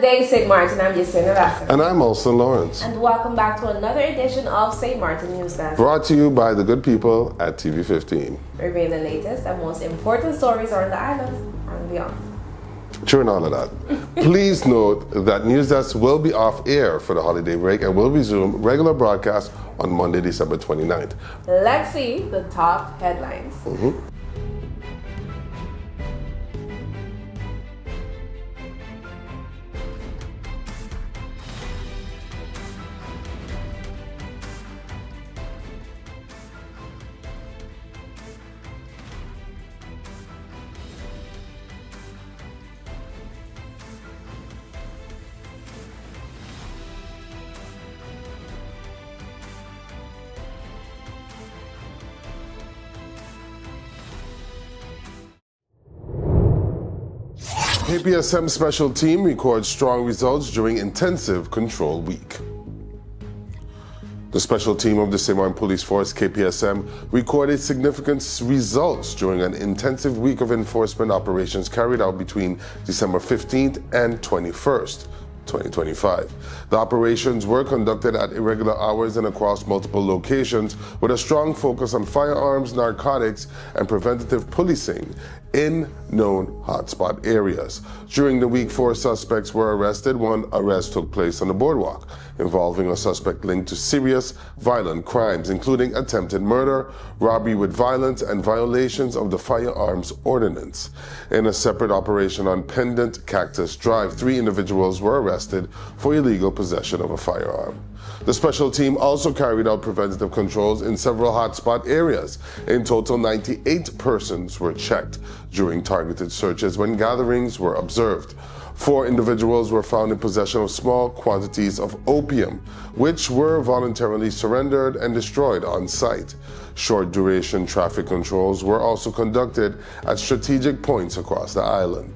Good day, St. Maarten. I'm Yesenia. And I'm Olson Lawrence. And welcome back to another edition of St. Maarten NEWSDESK. Brought to you by the good people at TV15. Reveal the latest and most important stories around the island and beyond. True and all of that. Please note that NEWSDESK will be off air for the holiday break and will resume regular broadcast on Monday, December 29th. Let's see the top headlines. KPSM Special Team records strong results during intensive control week. The special team of the Sint Maarten Police Force, KPSM, recorded significant results during an intensive week of enforcement operations carried out between December 15th and 21st. 2025. The operations were conducted at irregular hours and across multiple locations with a strong focus on firearms, narcotics, and preventative policing in known hotspot areas. During the week, 4 suspects were arrested. One arrest took place on the boardwalk, involving a suspect linked to serious violent crimes, including attempted murder, robbery with violence, and violations of the firearms ordinance. In a separate operation on Pendant Cactus Drive, 3 individuals were arrested for illegal possession of a firearm. The special team also carried out preventative controls in several hotspot areas. In total, 98 persons were checked during targeted searches when gatherings were observed. 4 individuals were found in possession of small quantities of opium, which were voluntarily surrendered and destroyed on site. Short-duration traffic controls were also conducted at strategic points across the island.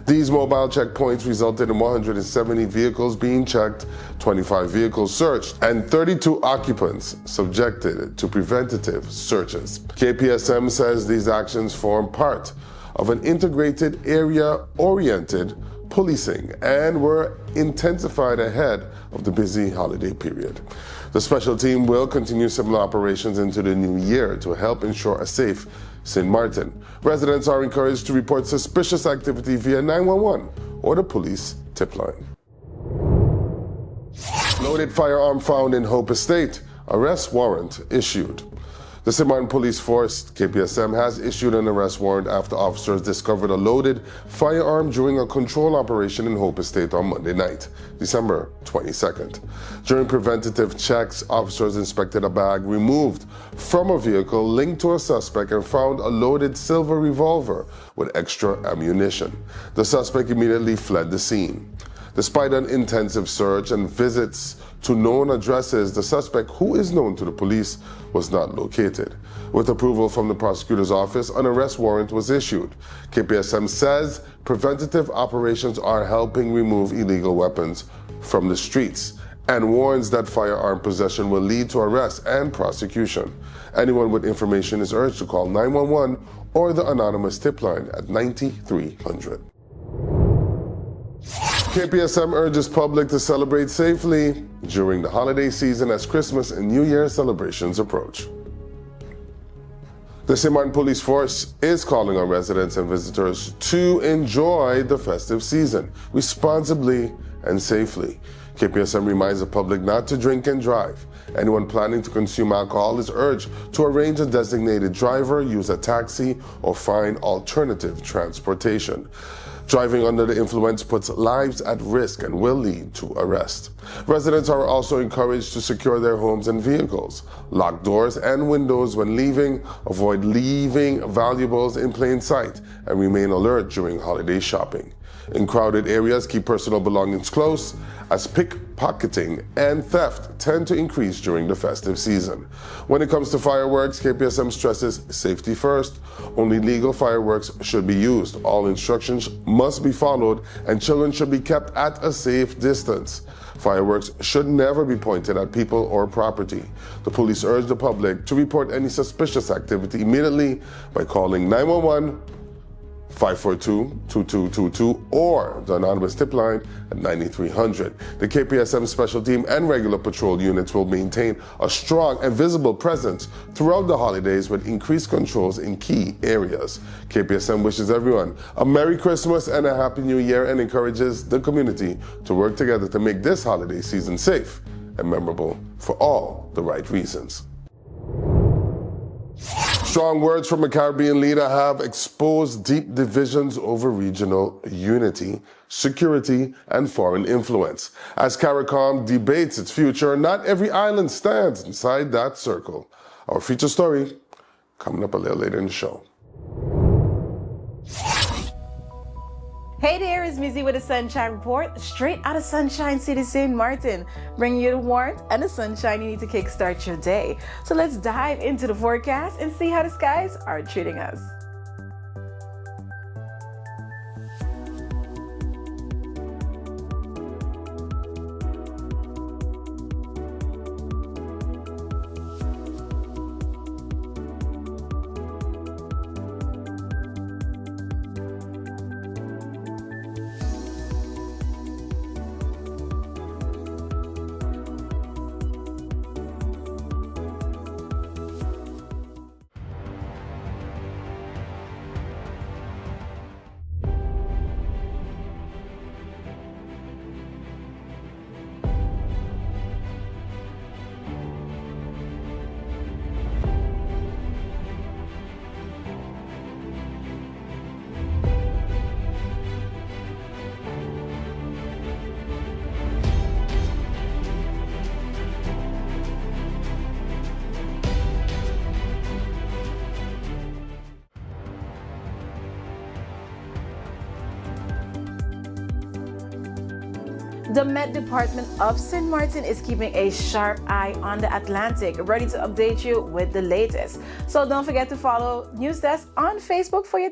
These mobile checkpoints resulted in 170 vehicles being checked, 25 vehicles searched, and 32 occupants subjected to preventative searches. KPSM says these actions form part of an integrated area-oriented policing and were intensified ahead of the busy holiday period. The special team will continue similar operations into the new year to help ensure a safe Sint Maarten. Residents are encouraged to report suspicious activity via 911 or the police tip line. Loaded firearm found in Hope Estate. Arrest warrant issued. The Sint Maarten Police Force, KPSM, has issued an arrest warrant after officers discovered a loaded firearm during a control operation in Hope Estate on Monday night, December 22nd. During preventative checks, officers inspected a bag removed from a vehicle linked to a suspect and found a loaded silver revolver with extra ammunition. The suspect immediately fled the scene. Despite an intensive search and visits to known addresses, the suspect, who is known to the police, was not located. With approval from the prosecutor's office, an arrest warrant was issued. KPSM says preventative operations are helping remove illegal weapons from the streets and warns that firearm possession will lead to arrest and prosecution. Anyone with information is urged to call 911 or the anonymous tip line at 9300. KPSM urges public to celebrate safely during the holiday season as Christmas and New Year celebrations approach. The Sint Maarten Police Force is calling on residents and visitors to enjoy the festive season responsibly and safely. KPSM reminds the public not to drink and drive. Anyone planning to consume alcohol is urged to arrange a designated driver, use a taxi, or find alternative transportation. Driving under the influence puts lives at risk and will lead to arrest. Residents are also encouraged to secure their homes and vehicles, lock doors and windows when leaving, avoid leaving valuables in plain sight, and remain alert during holiday shopping. In crowded areas, keep personal belongings close, as pickpocketing and theft tend to increase during the festive season. When it comes to fireworks, KPSM stresses safety first. Only legal fireworks should be used. All instructions must be followed, and children should be kept at a safe distance. Fireworks should never be pointed at people or property. The police urge the public to report any suspicious activity immediately by calling 911 542-2222 or the anonymous tip line at 9300. The KPSM Special Team and regular patrol units will maintain a strong and visible presence throughout the holidays with increased controls in key areas. KPSM wishes everyone a Merry Christmas and a Happy New Year and encourages the community to work together to make this holiday season safe and memorable for all the right reasons. Strong words from a Caribbean leader have exposed deep divisions over regional unity, security, and foreign influence. As CARICOM debates its future, not every island stands inside that circle. Our feature story coming up a little later in the show. Hey there, it's Mizzy with a Sunshine Report, straight out of Sunshine City, Sint Maarten, bringing you the warrant and the sunshine you need to kickstart your day. So let's dive into the forecast and see how the skies are treating us. The Met Department of Sint Maarten is keeping a sharp eye on the Atlantic, ready to update you with the latest. So don't forget to follow NEWSDESK on Facebook for your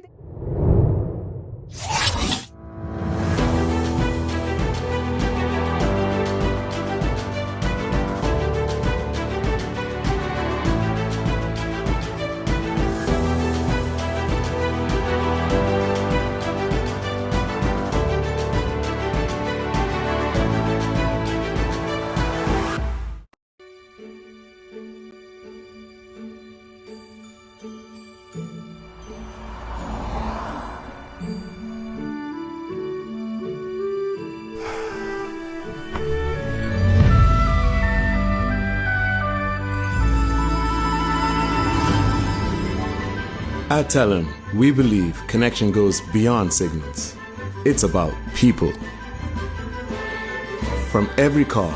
At Tellem, we believe connection goes beyond signals. It's about people. From every call,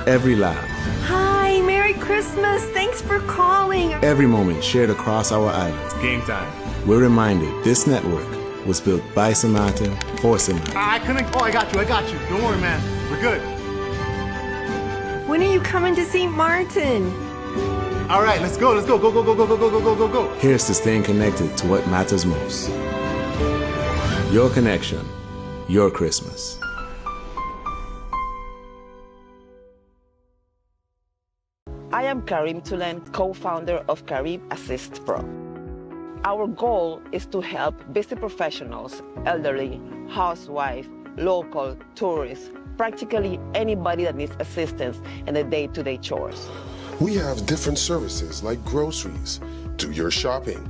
every laugh, Hi, Merry Christmas. Thanks for calling. every moment shared across our island, Game time. we're reminded this network was built by Sint Maarten for Sint Maarten. I couldn't. Oh, I got you. Don't worry, man. We're good. When are you coming to St. Martin? All right, let's go. Go. Go. Here's to staying connected to what matters most. Your connection, your Christmas. I am Karim Tulen, co-founder of Carib Assist Pro. Our goal is to help busy professionals, elderly, housewives, local, tourists, practically anybody that needs assistance in the day-to-day chores. We have different services like groceries, do your shopping,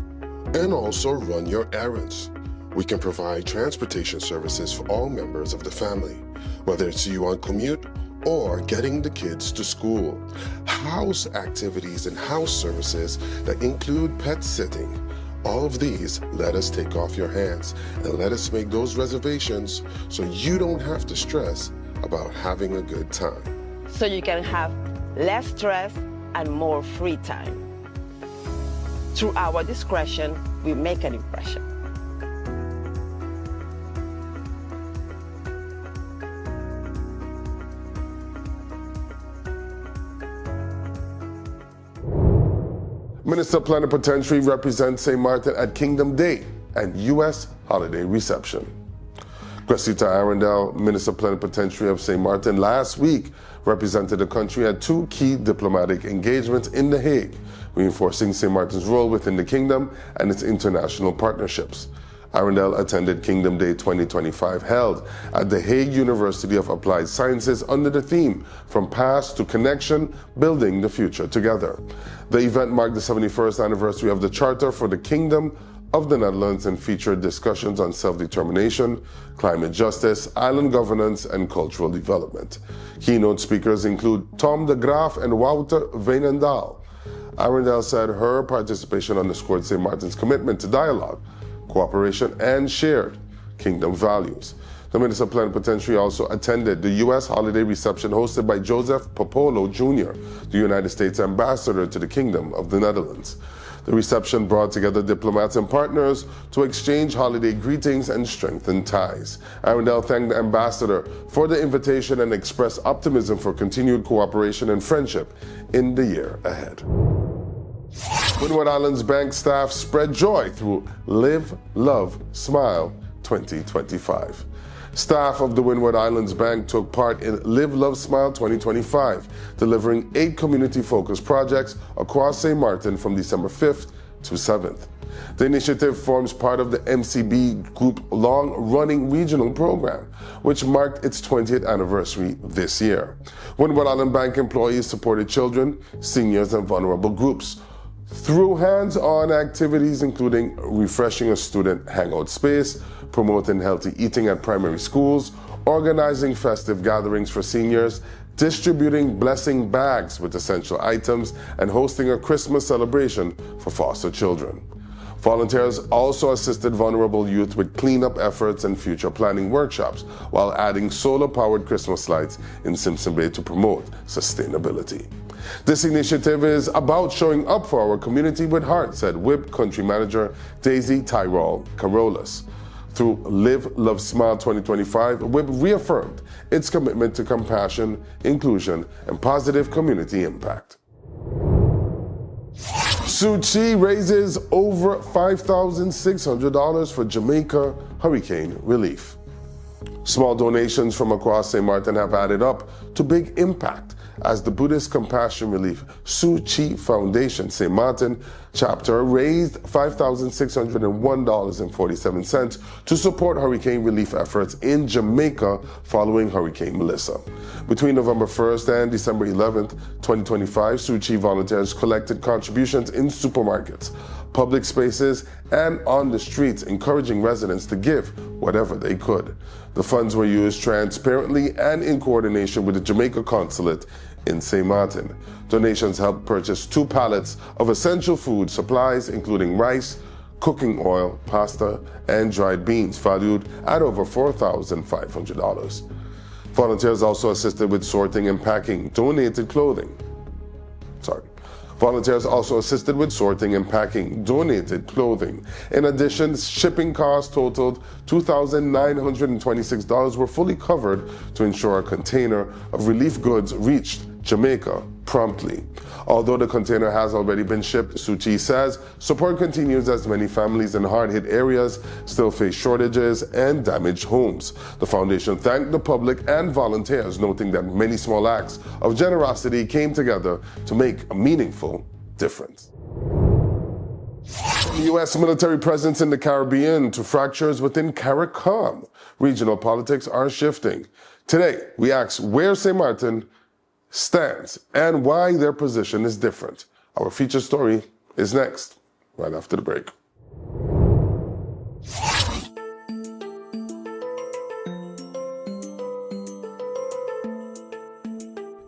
and also run your errands. We can provide transportation services for all members of the family, whether it's you on commute or getting the kids to school. House activities and house services that include pet sitting. All of these let us take off your hands and let us make those reservations so you don't have to stress about having a good time. So you can have less stress and more free time. Through our discretion, we make an impression. Minister Plenipotentiary represents St. Maarten at Kingdom Day and U.S. holiday reception. Cressida Arundel, Minister Plenipotentiary of St. Maarten, last week represented the country at two key diplomatic engagements in The Hague, reinforcing St. Maarten's role within the kingdom and its international partnerships. Arundel attended Kingdom Day 2025 held at the Hague University of Applied Sciences under the theme From Past to Connection, Building the Future Together. The event marked the 71st anniversary of the Charter for the Kingdom of the Netherlands and featured discussions on self-determination, climate justice, island governance, and cultural development. Keynote speakers include Tom de Graaf and Wouter Veenendaal. Arundel said her participation underscored Sint Maarten's commitment to dialogue, cooperation, and shared kingdom values. The Minister Plenipotentiary also attended the U.S. holiday reception hosted by Joseph Popolo Jr., the United States Ambassador to the Kingdom of the Netherlands. The reception brought together diplomats and partners to exchange holiday greetings and strengthen ties. Arundel thanked the ambassador for the invitation and expressed optimism for continued cooperation and friendship in the year ahead. Windward Islands Bank staff spread joy through Live, Love, Smile 2025. Staff of the Windward Islands Bank took part in Live, Love, Smile 2025, delivering 8 community-focused projects across St. Maarten from December 5th to 7th. The initiative forms part of the MCB Group long-running regional program, which marked its 20th anniversary this year. Windward Island Bank employees supported children, seniors, and vulnerable groups through hands-on activities including refreshing a student hangout space, promoting healthy eating at primary schools, organizing festive gatherings for seniors, distributing blessing bags with essential items, and hosting a Christmas celebration for foster children. Volunteers also assisted vulnerable youth with cleanup efforts and future planning workshops, while adding solar-powered Christmas lights in Simpson Bay to promote sustainability. This initiative is about showing up for our community with heart, said WIB Country Manager Daisy Tyrol Carolus. Through Live, Love, Smile 2025, WIB reaffirmed its commitment to compassion, inclusion, and positive community impact. Tzu Chi raises over $5,600 for Jamaica hurricane relief. Small donations from across St. Maarten have added up to big impact as the Buddhist Compassion Relief Tzu Chi Foundation St. Maarten chapter raised $5,601.47 to support hurricane relief efforts in Jamaica following Hurricane Melissa. Between November 1st and December 11th, 2025, Tzu Chi volunteers collected contributions in supermarkets, public spaces, and on the streets, encouraging residents to give whatever they could. The funds were used transparently and in coordination with the Jamaica Consulate in St. Maarten. Donations helped purchase 2 pallets of essential food supplies, including rice, cooking oil, pasta, and dried beans, valued at over $4,500. Volunteers also assisted with sorting and packing donated clothing. In addition, shipping costs totaled $2,926 were fully covered to ensure a container of relief goods reached Jamaica promptly. Although the container has already been shipped, Tzu Chi says support continues as many families in hard-hit areas still face shortages and damaged homes. The foundation thanked the public and volunteers, noting that many small acts of generosity came together to make a meaningful difference. From the U.S. military presence in the Caribbean to fractures within CARICOM, regional politics are shifting. Today, we ask where St. Maarten stands and why their position is different. Our feature story is next, right after the break.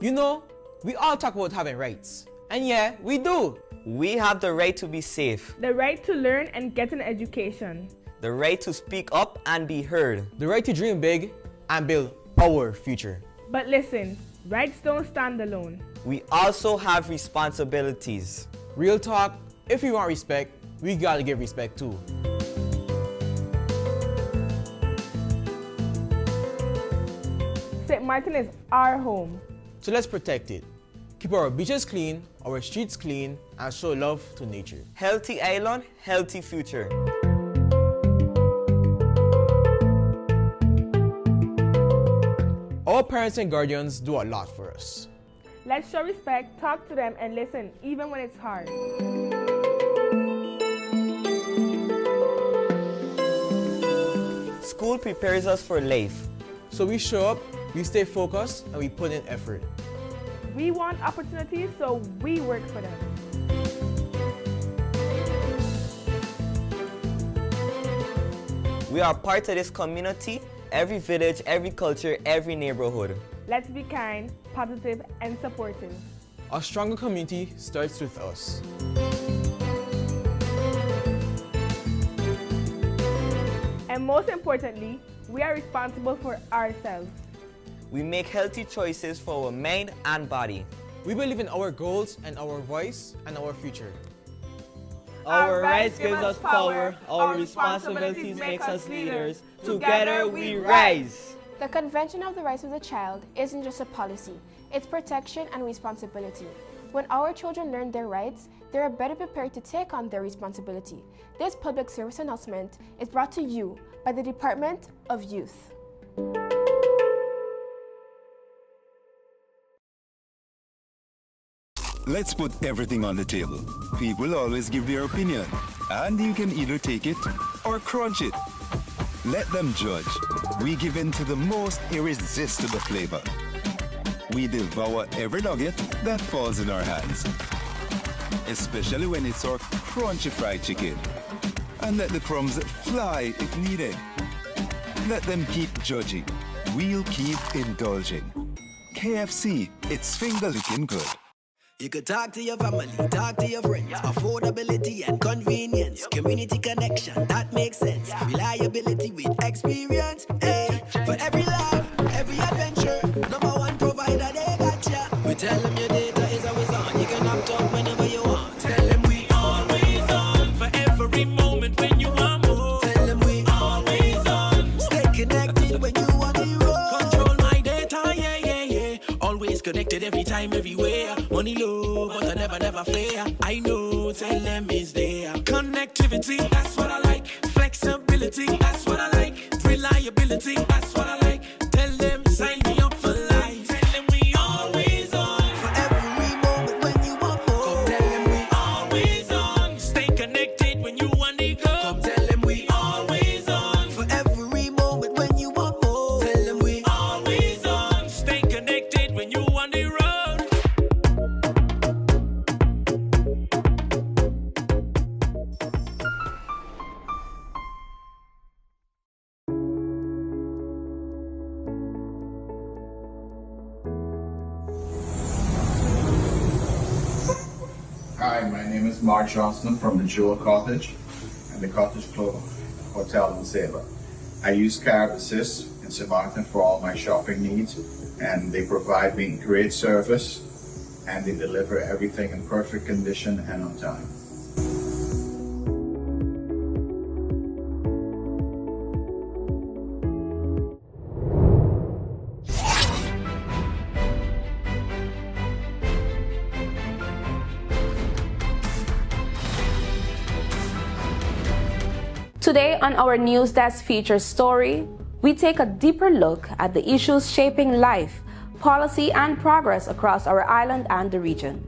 You know, we all talk about having rights. And yeah, we do. We have the right to be safe, the right to learn and get an education, the right to speak up and be heard, the right to dream big and build our future. But listen, rights don't stand alone. We also have responsibilities. Real talk, if we want respect, we gotta give respect too. St. Maarten is our home. So let's protect it. Keep our beaches clean, our streets clean, and show love to nature. Healthy island, healthy future. Our parents and guardians do a lot for us. Let's show respect, talk to them, and listen, even when it's hard. School prepares us for life. So we show up, we stay focused, and we put in effort. We want opportunities, so we work for them. We are part of this community, every village, every culture, every neighborhood. Let's be kind, positive, and supportive. A stronger community starts with us. And most importantly, we are responsible for ourselves. We make healthy choices for our mind and body. We believe in our goals and our voice and our future. Our rights gives us power, our responsibilities makes us leaders. Together we rise. The Convention of the Rights of the Child isn't just a policy, it's protection and responsibility. When our children learn their rights, they are better prepared to take on their responsibility. This public service announcement is brought to you by the Department of Youth. Let's put everything on the table. People always give their opinion, and you can either take it or crunch it. Let them judge. We give in to the most irresistible flavor. We devour every nugget that falls in our hands, especially when it's our crunchy fried chicken. And let the crumbs fly if needed. Let them keep judging. We'll keep indulging. KFC, it's finger-licking good. You could talk to your family, talk to your friends. Affordability and convenience. Community connection, that makes sense. Reliability with experience. Hey, for every life, every adventure. #1 provider, they got ya. We tell them your data is always on. You can opt out whenever you want. Tell them we always on. For every moment when you want more. Tell them we always on. Stay connected when you want the road. Control my data, yeah, yeah, yeah. Always connected every time, everywhere. Money low, but I never fair. I know, tell them is there. Connectivity, that's what I like. Flexibility, that's what I like. Reliability, that's what I like. Tell them, sign me up for life. Tell them we always on. For every moment when you want more. Come tell them we always on. Stay connected when you want to go. Come tell them we always on. For every moment when you want more. Tell them we always on. Stay connected when you want the road. Hi, my name is Mark Johnston from the Jewel Cottage and the Cottage Club Hotel and Sailor. I use Card Assist in Sint Maarten for all my shopping needs, and they provide me great service and they deliver everything in perfect condition and on time. Today on our NEWSDESK feature story, we take a deeper look at the issues shaping life, policy and progress across our island and the region.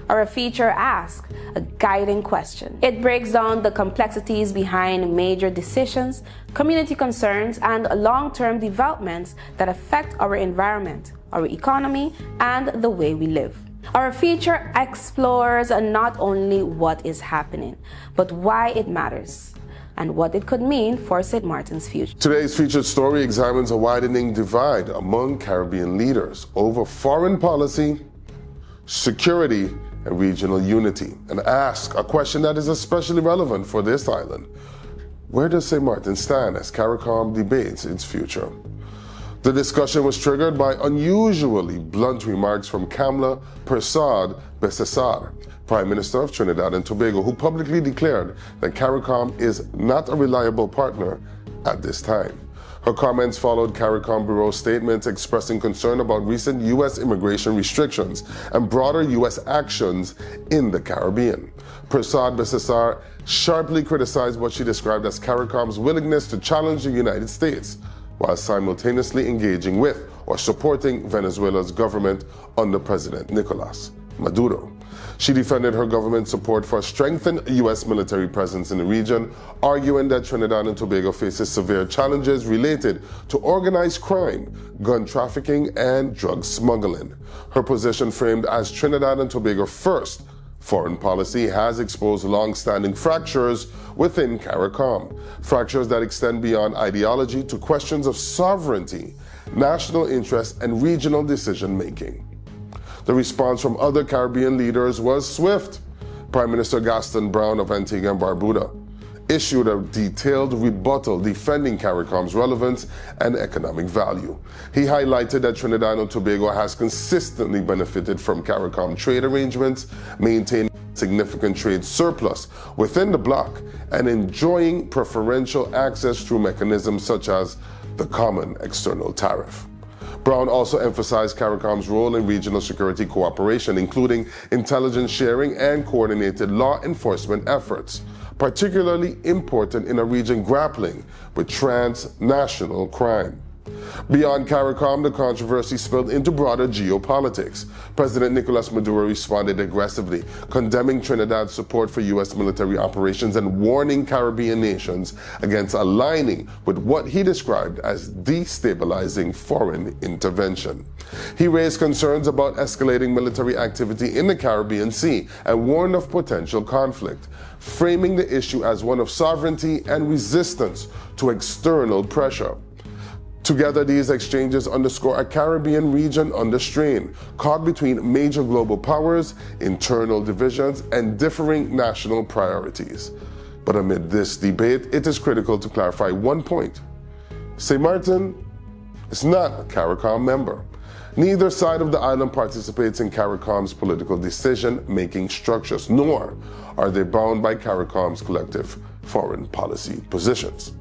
Our feature asks a guiding question. It breaks down the complexities behind major decisions, community concerns, and long-term developments that affect our environment, our economy, and the way we live. Our feature explores not only what is happening, but why it matters and what it could mean for Sint Maarten's future. Today's featured story examines a widening divide among Caribbean leaders over foreign policy, security, and regional unity, and asks a question that is especially relevant for this island. Where does Sint Maarten stand as CARICOM debates its future? The discussion was triggered by unusually blunt remarks from Kamla Persad Besesar, Prime Minister of Trinidad and Tobago, who publicly declared that CARICOM is not a reliable partner at this time. Her comments followed CARICOM Bureau statements expressing concern about recent U.S. immigration restrictions and broader U.S. actions in the Caribbean. Persad Besesar sharply criticized what she described as CARICOM's willingness to challenge the United States, while simultaneously engaging with or supporting Venezuela's government under President Nicolas Maduro. She defended her government's support for a strengthened U.S. military presence in the region, arguing that Trinidad and Tobago faces severe challenges related to organized crime, gun trafficking, and drug smuggling. Her position, framed as Trinidad and Tobago first foreign policy, has exposed long-standing fractures within CARICOM, fractures that extend beyond ideology to questions of sovereignty, national interest, and regional decision-making. The response from other Caribbean leaders was swift. Prime Minister Gaston Brown of Antigua and Barbuda issued a detailed rebuttal defending CARICOM's relevance and economic value. He highlighted that Trinidad and Tobago has consistently benefited from CARICOM trade arrangements, maintaining significant trade surplus within the bloc, and enjoying preferential access through mechanisms such as the Common External Tariff. Brown also emphasized CARICOM's role in regional security cooperation, including intelligence sharing and coordinated law enforcement efforts, particularly important in a region grappling with transnational crime. Beyond CARICOM, the controversy spilled into broader geopolitics. President Nicolas Maduro responded aggressively, condemning Trinidad's support for U.S. military operations and warning Caribbean nations against aligning with what he described as destabilizing foreign intervention. He raised concerns about escalating military activity in the Caribbean Sea and warned of potential conflict, framing the issue as one of sovereignty and resistance to external pressure. Together, these exchanges underscore a Caribbean region under strain, caught between major global powers, internal divisions, and differing national priorities. But amid this debate, it is critical to clarify one point. Sint Maarten is not a CARICOM member. Neither side of the island participates in CARICOM's political decision-making structures, nor are they bound by CARICOM's collective foreign policy positions.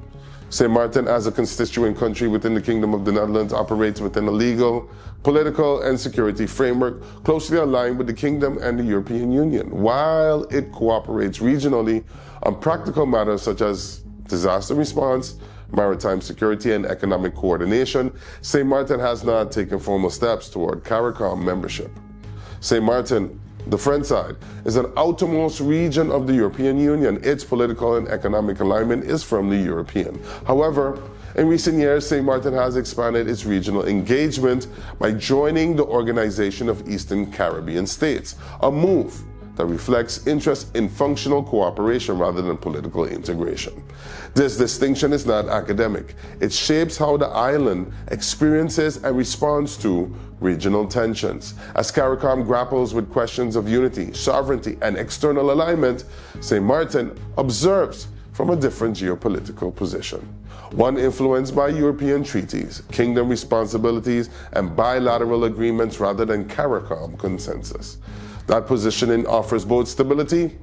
Sint Maarten, as a constituent country within the Kingdom of the Netherlands, operates within a legal, political, and security framework closely aligned with the Kingdom and the European Union. While it cooperates regionally on practical matters such as disaster response, maritime security, and economic coordination, Sint Maarten has not taken formal steps toward CARICOM membership. Sint Maarten, the French side, is an outermost region of the European Union. Its political and economic alignment is firmly European. However, in recent years, Sint Maarten has expanded its regional engagement by joining the Organization of Eastern Caribbean States, a move that reflects interest in functional cooperation rather than political integration. This distinction is not academic. It shapes how the island experiences and responds to regional tensions. As CARICOM grapples with questions of unity, sovereignty, and external alignment, Sint Maarten observes from a different geopolitical position, one influenced by European treaties, kingdom responsibilities, and bilateral agreements rather than CARICOM consensus. That positioning offers both stability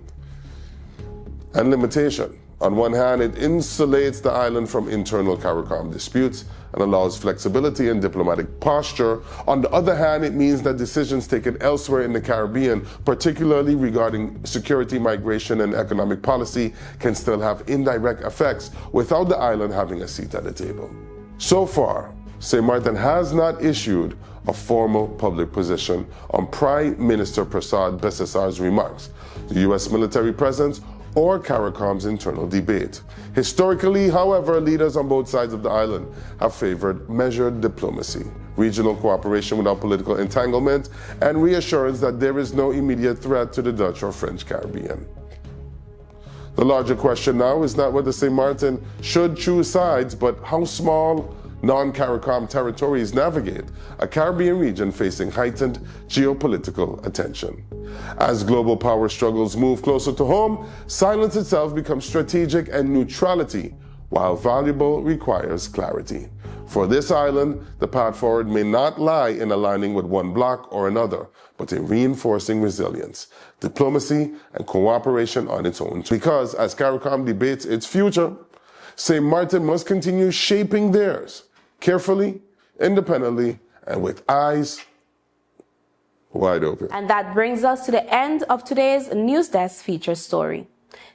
and limitation. On one hand, it insulates the island from internal CARICOM disputes and allows flexibility and diplomatic posture. On the other hand, it means that decisions taken elsewhere in the Caribbean, particularly regarding security, migration, and economic policy, can still have indirect effects without the island having a seat at the table. So far, Sint Maarten has not issued a formal public position on Prime Minister Prasad Besesar's remarks, the U.S. military presence, or CARICOM's internal debate. Historically, however, leaders on both sides of the island have favored measured diplomacy, regional cooperation without political entanglement, and reassurance that there is no immediate threat to the Dutch or French Caribbean. The larger question now is not whether Sint Maarten should choose sides, but how small non-CARICOM territories navigate a Caribbean region facing heightened geopolitical attention. As global power struggles move closer to home, silence itself becomes strategic and neutrality, while valuable, requires clarity. For this island, the path forward may not lie in aligning with one bloc or another, but in reinforcing resilience, diplomacy, and cooperation on its own. Because as CARICOM debates its future, Sint Maarten must continue shaping theirs, carefully, independently, and with eyes wide open. And that brings us to the end of today's NEWSDESK feature story.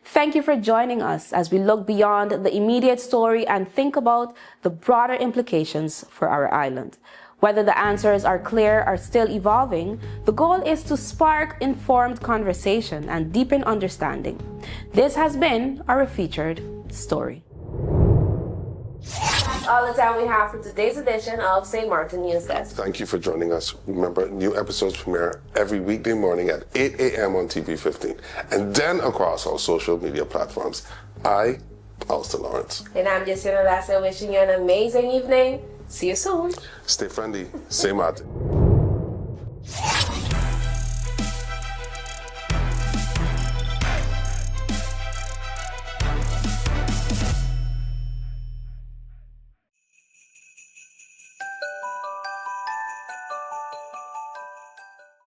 Thank you for joining us as we look beyond the immediate story and think about the broader implications for our island. Whether the answers are clear or still evolving, the goal is to spark informed conversation and deepen understanding. This has been our featured story. That's all the time we have for today's edition of St. Maarten News Desk. Thank you for joining us. Remember, new episodes premiere every weekday morning at 8 a.m. on TV15 and then across all social media platforms. I, Alistair Lawrence. And I'm Jessica Lassa, wishing you an amazing evening. See you soon. Stay friendly. Sint Maarten.